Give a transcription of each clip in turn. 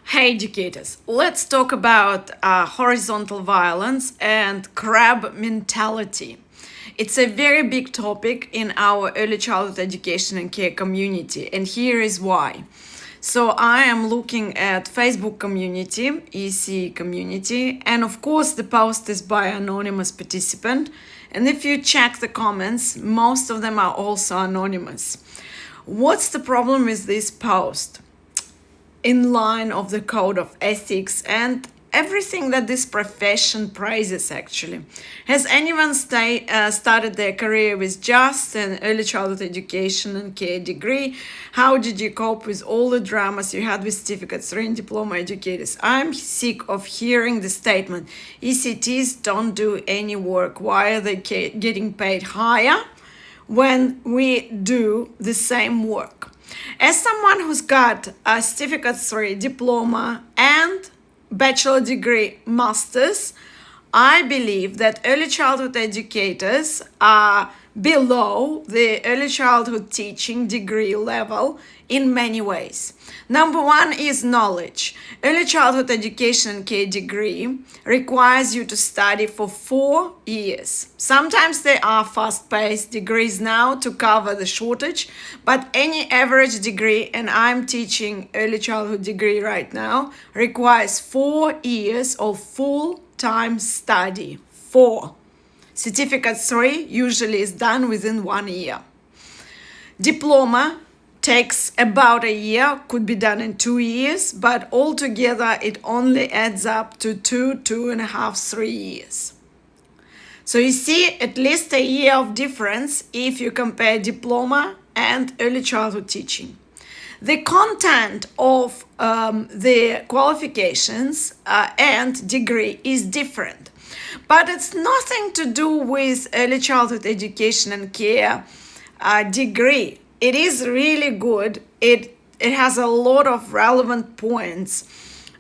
Hey educators, let's talk about horizontal violence and crab mentality. It's a very big topic in our early childhood education and care community, and here is why. So I am looking at Facebook community, EC community, and of course the post is by anonymous participant. And if you check the comments, most of them are also anonymous. What's the problem with this post? In line of the code of ethics and everything that this profession praises actually. Has anyone started their career with just an early childhood education and care degree? How did you cope with all the dramas you had with certificates or in diploma educators? I'm sick of hearing the statement, ECTs don't do any work. Why are they getting paid higher when we do the same work? As someone who's got a certificate 3 diploma and bachelor degree masters, I believe that early childhood educators are below the early childhood teaching degree level in many ways. Number one is knowledge. Early childhood education and care degree requires you to study for 4 years. Sometimes there are fast-paced degrees now to cover the shortage, but any average degree, and I'm teaching early childhood degree right now, requires 4 years of full-time study. 4. Certificate 3 usually is done within 1 year. Diploma takes about a year, could be done in 2 years, but altogether it only adds up to 2.5, 3 years. So you see at least a year of difference if you compare diploma and early childhood teaching. The content of the qualifications and degree is different, but it's nothing to do with early childhood education and care degree. It is really good. It has a lot of relevant points.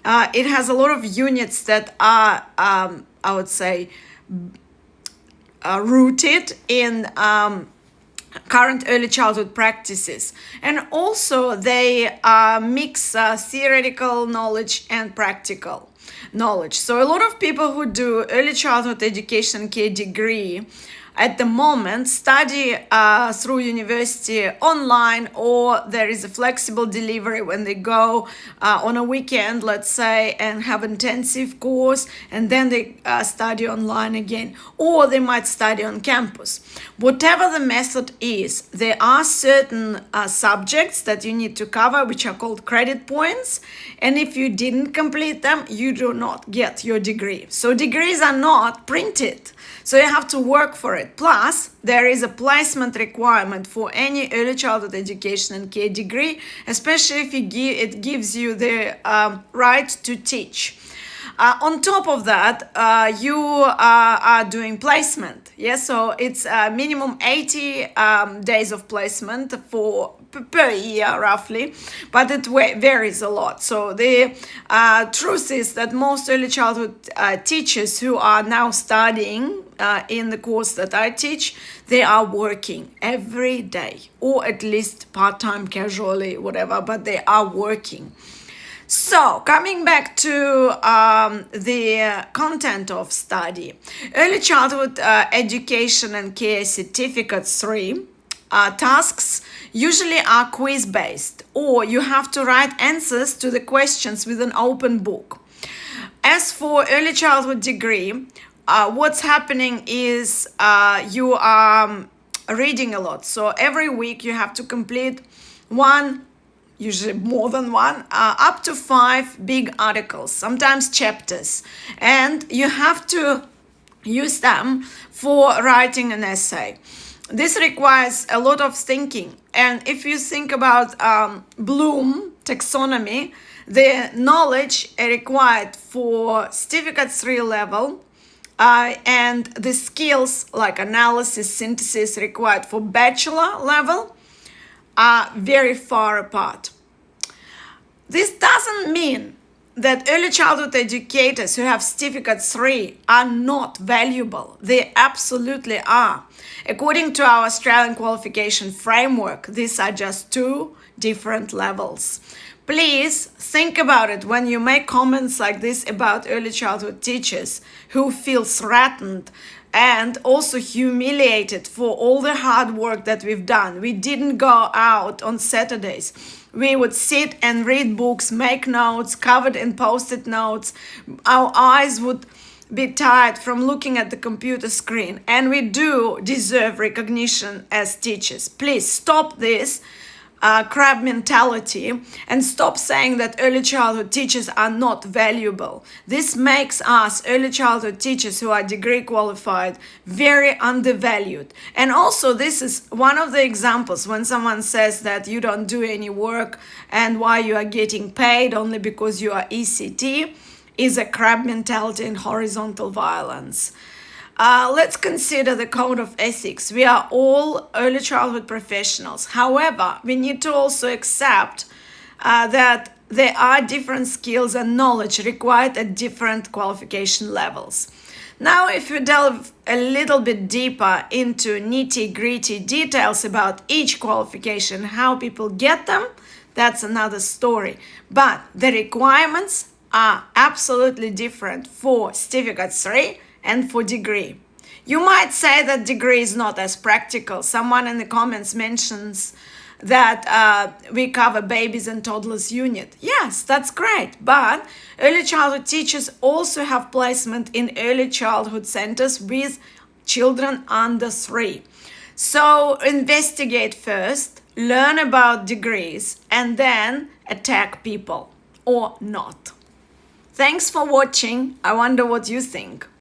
It has a lot of units that are, I would say, rooted in current early childhood practices. And also they mix theoretical knowledge and practical knowledge. So a lot of people who do early childhood education care degree at the moment study through university online, or there is a flexible delivery when they go on a weekend, let's say, and have intensive course, and then they study online again, or they might study on campus. Whatever the method is, there are certain subjects that you need to cover, which are called credit points, and if you didn't complete them, you do not get your degree. So degrees are not printed, so you have to work for it. Plus, there is a placement requirement for any early childhood education and care degree, especially if it gives you the right to teach. On top of that, you are doing placement. Yes, so it's minimum 80 days of placement per year roughly, but it varies a lot. So the truth is that most early childhood teachers who are now studying in the course that I teach, they are working every day, or at least part-time, casually, whatever, but they are working. So, coming back to the content of study, early childhood education and care certificate 3 tasks usually are quiz-based, or you have to write answers to the questions with an open book. As for early childhood degree, what's happening is you are reading a lot. So every week you have to complete one, usually more than one, up to 5 big articles, sometimes chapters, and you have to use them for writing an essay. This requires a lot of thinking, and if you think about Bloom taxonomy, the knowledge required for certificate 3 level and the skills like analysis, synthesis required for bachelor level are very far apart. This doesn't mean that early childhood educators who have certificate 3 are not valuable. They absolutely are. According to our Australian qualification framework, these are just 2 different levels. Please think about it when you make comments like this about early childhood teachers who feel threatened and also humiliated for all the hard work that we've done. We didn't go out on Saturdays. We would sit and read books, make notes, covered in post-it notes. Our eyes would be tired from looking at the computer screen, and we do deserve recognition as teachers. Please stop this crab mentality and stop saying that early childhood teachers are not valuable. This makes us early childhood teachers who are degree qualified very undervalued. And also, this is one of the examples when someone says that you don't do any work and why you are getting paid only because you are ECT is a crab mentality and horizontal violence. Let's consider the code of ethics. We are all early childhood professionals. However, we need to also accept that there are different skills and knowledge required at different qualification levels. Now, if we delve a little bit deeper into nitty-gritty details about each qualification, how people get them, that's another story. But the requirements are absolutely different for Certificate 3 and for degree. You might say that degree is not as practical. Someone in the comments mentions that we cover babies and toddlers unit. Yes, that's great. But early childhood teachers also have placement in early childhood centers with children under 3. So investigate first, learn about degrees, and then attack people or not. Thanks for watching. I wonder what you think.